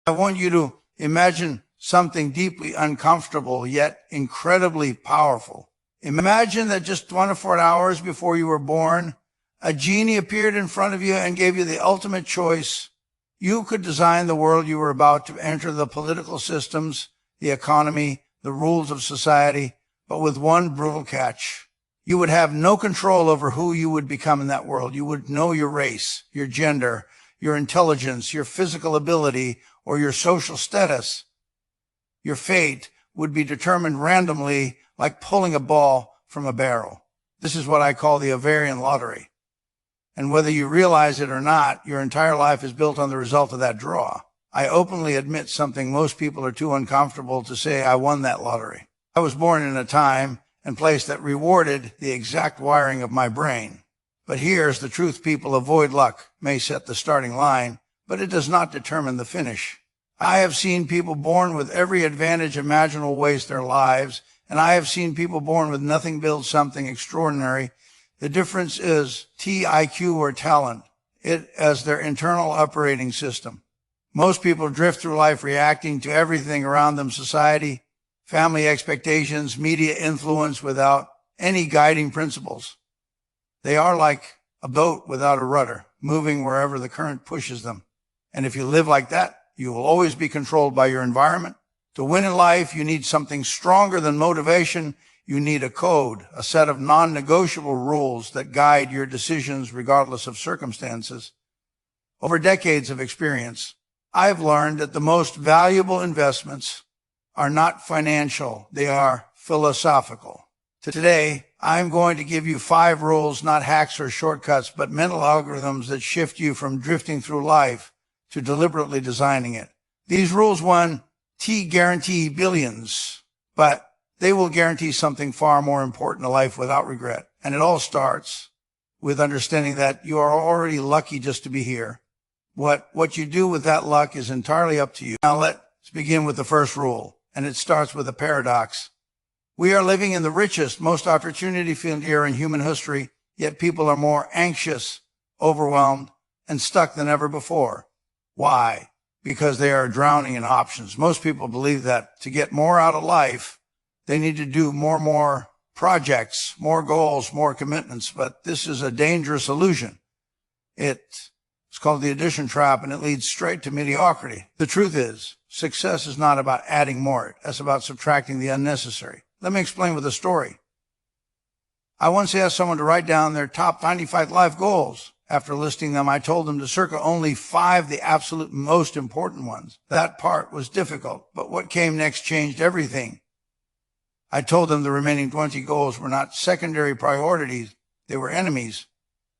I want you to imagine something deeply uncomfortable yet incredibly powerful. Imagine that just 24 hours before you were born, a genie appeared in front of you and gave you the ultimate choice. You could design the world you were about to enter, the political systems, the economy, the rules of society, but with one brutal catch. You would have no control over who you would become in that world. You would know your race, your gender, your intelligence, your physical ability, or your social status. Your fate would be determined randomly, like pulling a ball from a barrel. This is what I call the ovarian lottery. And whether you realize it or not, your entire life is built on the result of that draw. I openly admit something most people are too uncomfortable to say: I won that lottery. I was born in a time and place that rewarded the exact wiring of my brain. But here's the truth: people avoid luck may set the starting line, but it does not determine the finish. I have seen people born with every advantage imaginable waste their lives, and I have seen people born with nothing build something extraordinary. The difference is TIQ, or talent, it as their internal operating system. Most people drift through life reacting to everything around them: society, family expectations, media influence, without any guiding principles. They are like a boat without a rudder, moving wherever the current pushes them. And if you live like that, you will always be controlled by your environment. To win in life, you need something stronger than motivation. You need a code, a set of non-negotiable rules that guide your decisions regardless of circumstances. Over decades of experience, I've learned that the most valuable investments are not financial, they are philosophical. Today, I'm going to give you 5 rules, not hacks or shortcuts, but mental algorithms that shift you from drifting through life to deliberately designing it. These rules, 1, guarantee billions, but they will guarantee something far more important in life without regret. And it all starts with understanding that you are already lucky just to be here. What you do with that luck is entirely up to you. Now let's begin with the first rule, and it starts with a paradox. We are living in the richest, most opportunity-filled era in human history, yet people are more anxious, overwhelmed, and stuck than ever before. Why? Because they are drowning in options. Most people believe that to get more out of life, they need to do more projects, more goals, more commitments, but this is a dangerous illusion. It's called the addition trap, and it leads straight to mediocrity. The truth is, success is not about adding more. It's about subtracting the unnecessary. Let me explain with a story. I once asked someone to write down their top 95 life goals. After listing them, I told them to circle only 5, the absolute most important ones. That part was difficult, but what came next changed everything. I told them the remaining 20 goals were not secondary priorities, they were enemies,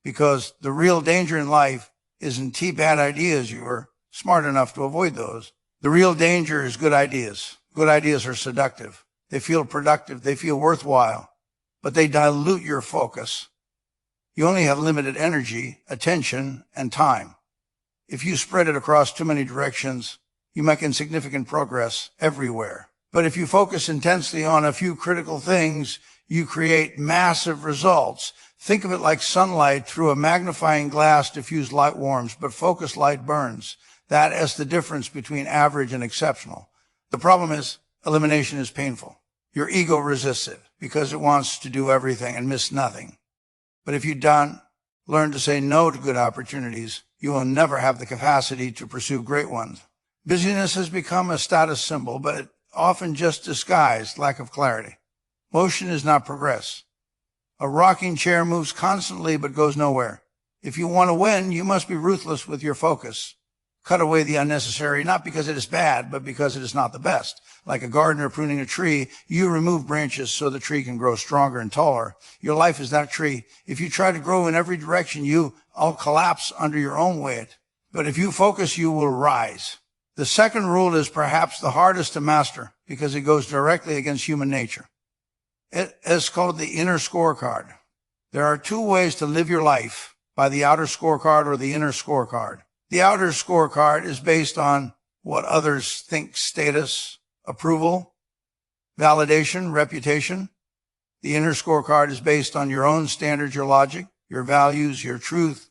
because the real danger in life isn't bad ideas. You were smart enough to avoid those. The real danger is good ideas. Good ideas are seductive. They feel productive. They feel worthwhile, but they dilute your focus. You only have limited energy, attention, and time. If you spread it across too many directions, you make insignificant progress everywhere. But if you focus intensely on a few critical things, you create massive results. Think of it like sunlight through a magnifying glass. Diffused light warms, but focused light burns. That is the difference between average and exceptional. The problem is, elimination is painful. Your ego resists it because it wants to do everything and miss nothing. But if you learn to say no to good opportunities, you will never have the capacity to pursue great ones. Busyness has become a status symbol, but it often just disguised lack of clarity. Motion is not progress. A rocking chair moves constantly but goes nowhere. If you want to win, you must be ruthless with your focus. Cut away the unnecessary, not because it is bad, but because it is not the best. Like a gardener pruning a tree, you remove branches so the tree can grow stronger and taller. Your life is that tree. If you try to grow in every direction, you all collapse under your own weight. But if you focus, you will rise. The second rule is perhaps the hardest to master because it goes directly against human nature. It is called the inner scorecard. There are 2 ways to live your life: by the outer scorecard or the inner scorecard. The outer scorecard is based on what others think: status, approval, validation, reputation. The inner scorecard is based on your own standards, your logic, your values, your truth.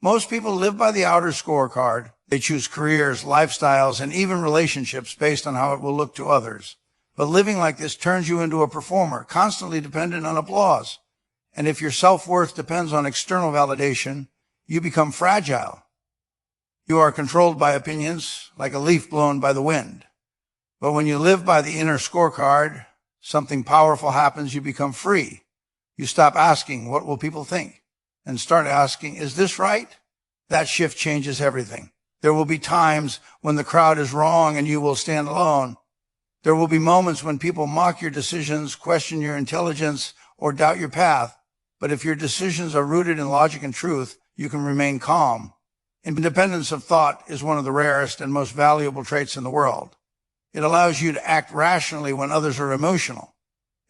Most people live by the outer scorecard. They choose careers, lifestyles, and even relationships based on how it will look to others. But living like this turns you into a performer, constantly dependent on applause. And if your self-worth depends on external validation, you become fragile. You are controlled by opinions like a leaf blown by the wind. But when you live by the inner scorecard, something powerful happens. You become free. You stop asking, what will people think? And start asking, is this right? That shift changes everything. There will be times when the crowd is wrong and you will stand alone. There will be moments when people mock your decisions, question your intelligence, or doubt your path. But if your decisions are rooted in logic and truth, you can remain calm. Independence of thought is one of the rarest and most valuable traits in the world. It allows you to act rationally when others are emotional.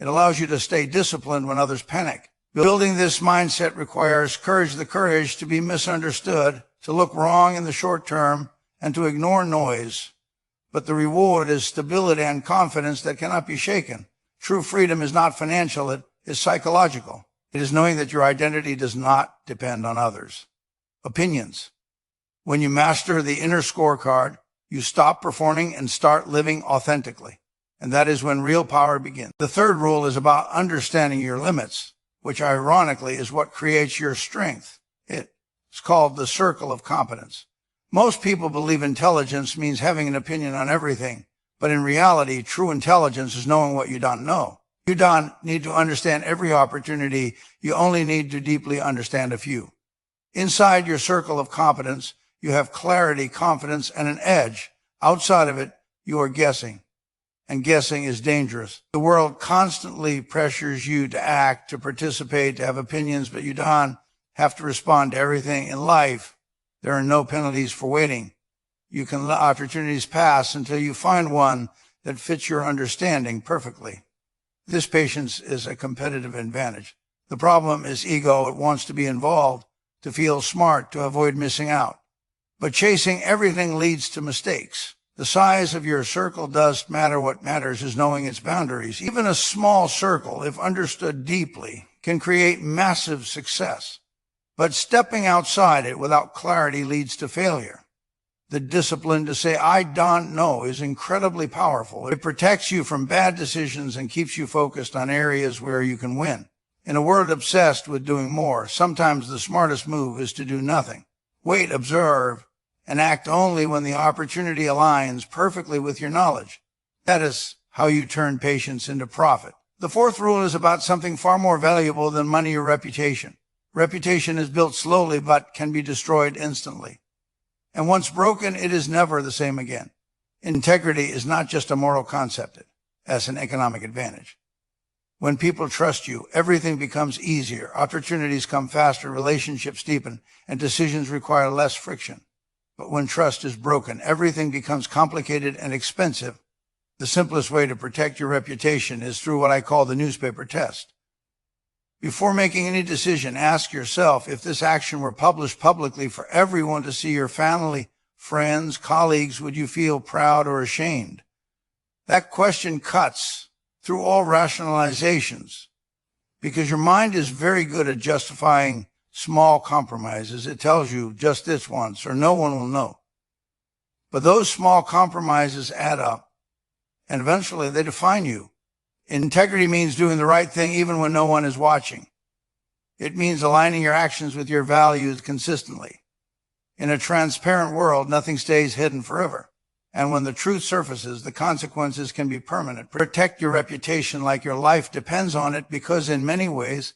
It allows you to stay disciplined when others panic. Building this mindset requires courage, the courage to be misunderstood, to look wrong in the short term, and to ignore noise. But the reward is stability and confidence that cannot be shaken. True freedom is not financial, it is psychological. It is knowing that your identity does not depend on others. Opinions. When you master the inner scorecard, you stop performing and start living authentically. And that is when real power begins. The third rule is about understanding your limits, which ironically is what creates your strength. It's called the circle of competence. Most people believe intelligence means having an opinion on everything, but in reality, true intelligence is knowing what you don't know. You don't need to understand every opportunity. You only need to deeply understand a few. Inside your circle of competence, you have clarity, confidence, and an edge. Outside of it, you are guessing. And guessing is dangerous. The world constantly pressures you to act, to participate, to have opinions, but you don't have to respond to everything in life. There are no penalties for waiting. You can let opportunities pass until you find one that fits your understanding perfectly. This patience is a competitive advantage. The problem is ego. It wants to be involved, to feel smart, to avoid missing out. But chasing everything leads to mistakes. The size of your circle does matter. What matters is knowing its boundaries. Even a small circle, if understood deeply, can create massive success. But stepping outside it without clarity leads to failure. The discipline to say, I don't know, is incredibly powerful. It protects you from bad decisions and keeps you focused on areas where you can win. In a world obsessed with doing more, sometimes the smartest move is to do nothing. Wait, observe, and act only when the opportunity aligns perfectly with your knowledge. That is how you turn patience into profit. The fourth rule is about something far more valuable than money or reputation. Reputation is built slowly but can be destroyed instantly. And once broken, it is never the same again. Integrity is not just a moral concept, as an economic advantage. When people trust you, everything becomes easier. Opportunities come faster, relationships deepen, and decisions require less friction. But when trust is broken, everything becomes complicated and expensive. The simplest way to protect your reputation is through what I call the newspaper test. Before making any decision, ask yourself, if this action were published publicly for everyone to see, your family, friends, colleagues, would you feel proud or ashamed? That question cuts through all rationalizations because your mind is very good at justifying small compromises. It tells you just this once or no one will know. But those small compromises add up and eventually they define you. Integrity means doing the right thing even when no one is watching. It means aligning your actions with your values consistently. In a transparent world, nothing stays hidden forever. And when the truth surfaces, the consequences can be permanent. Protect your reputation like your life depends on it, because in many ways,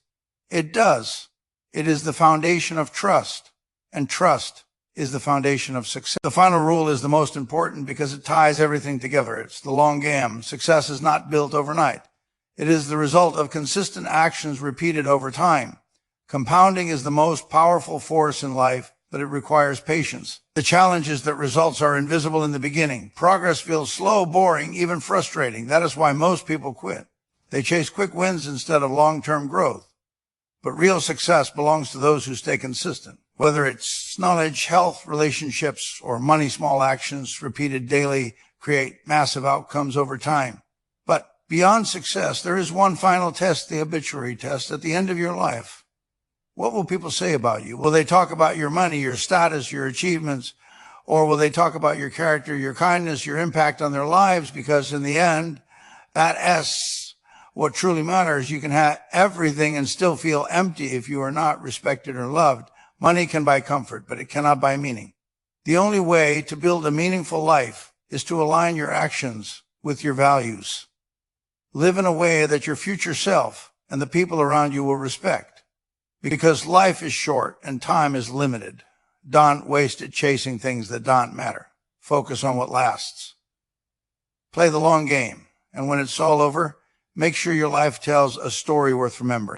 it does. It is the foundation of trust, and trust is the foundation of success. The final rule is the most important because it ties everything together. It's the long game. Success is not built overnight. It is the result of consistent actions repeated over time. Compounding is the most powerful force in life, but it requires patience. The challenge is that results are invisible in the beginning. Progress feels slow, boring, even frustrating. That is why most people quit. They chase quick wins instead of long-term growth. But real success belongs to those who stay consistent. Whether it's knowledge, health, relationships, or money, small actions repeated daily create massive outcomes over time. But beyond success, there is one final test, the obituary test, at the end of your life. What will people say about you? Will they talk about your money, your status, your achievements, Or will they talk about your character, your kindness, your impact on their lives? Because in the end, that's what truly matters. You can have everything and still feel empty if you are not respected or loved. Money can buy comfort, but it cannot buy meaning. The only way to build a meaningful life is to align your actions with your values. Live in a way that your future self and the people around you will respect. Because life is short and time is limited. Don't waste it chasing things that don't matter. Focus on what lasts. Play the long game, and when it's all over, make sure your life tells a story worth remembering.